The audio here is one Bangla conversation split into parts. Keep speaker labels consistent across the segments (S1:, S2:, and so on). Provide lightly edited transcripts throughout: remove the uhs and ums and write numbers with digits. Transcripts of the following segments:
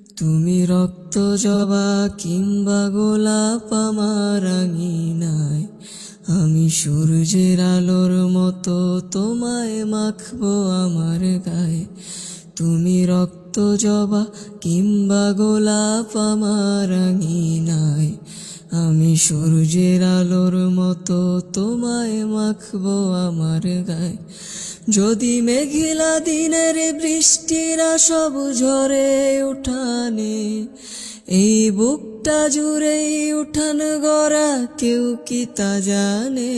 S1: তুমি রক্ত জবা কিংবা গোলাপ আমার আঙিনায়, আমি সূর্যের আলোর মতো তোমায় মাখবো আমার গায়ে। তুমি রক্ত জবা কিংবা গোলাপ আমার আঙিনায়, আমি সূর্যের আলোর মতো তোমায় মাখবো আমার গায়ে। যদি মেঘলা দিনের বৃষ্টিরা সব ঝরে উঠানে, এই বুকটা জুড়েই উঠান গড়া কেউ কি তা জানে।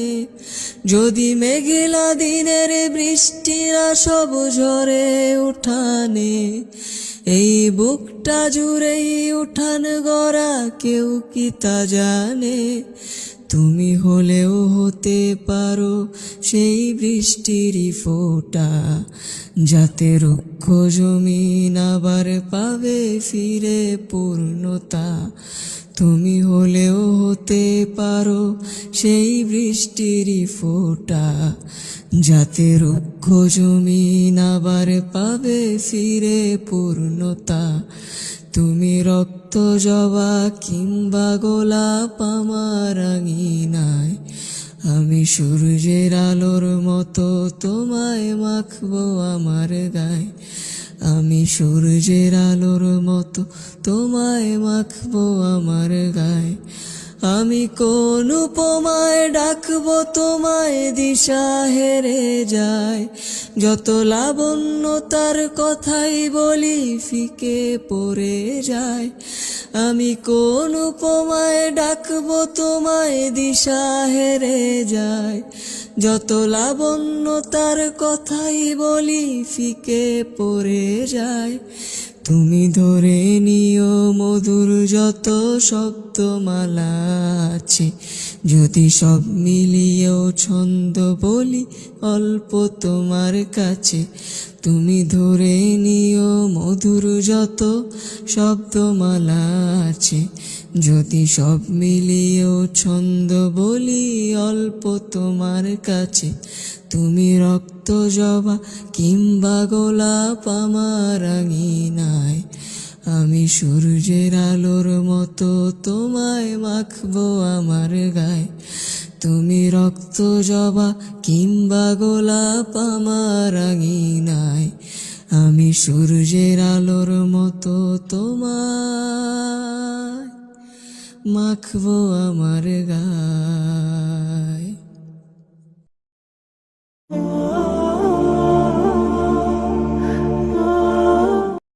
S1: যদি মেঘলা দিনের বৃষ্টিরা সব ঝরে উঠানে, এই বুকটা জুড়েই উঠান গড়া কেউ কি তা জানে। তুমি হলেও হতে পারো সেই বৃষ্টিরই ফোঁটা, যাতে রুক্ষ জমিন আবার পাবে ফিরে পূর্ণতা। তুমি হলেও হতে পারো সেই বৃষ্টিরই ফোঁটা, যাতে রুক্ষ জমিন আবার পাবে ফিরে পূর্ণতা। তুমি রক্ত জবা কিংবা গোলাপ আমার আঙিনায়, আমি সূর্যের আলোর মতো তোমায় মাখবো আমার গায়ে। আমি সূর্যের আলোর মতো তোমায় মাখবো আমার গায়ে। আমি কোন উপমায় ডাকবো তোমায় দিশা হেরে যায়, যত লাবণ্য তার কথাই বলি ফিকে পড়ে যায়। আমি কোন উপমায় ডাকবো তোমায় দিশা হেরে যায়, যত লাবণ্য তার কথাই বলি ফিকে পড়ে যায়। তুমি ধরে নিও মধুর যত শব্দমালা আছে, যদি সব মিলিয়েও ছন্দ বলি অল্প তোমার কাছে। তুমি ধরে নিও মধুর যত শব্দমালা আছে, যদি সব মিলিয়েও ছন্দ বলি অল্প তোমার কাছে। তুমি রক্ত জবা কিংবা গোলাপ আমার আঙিনায়, আমি সূর্যের আলোর মতো তোমায় মাখবো আমার গায়ে। তুমি রক্ত জবা কিংবা গোলাপ আমার আঙিনায়, আমি সূর্যের আলোর মতো তোমায় মাখবো আমার গায়ে।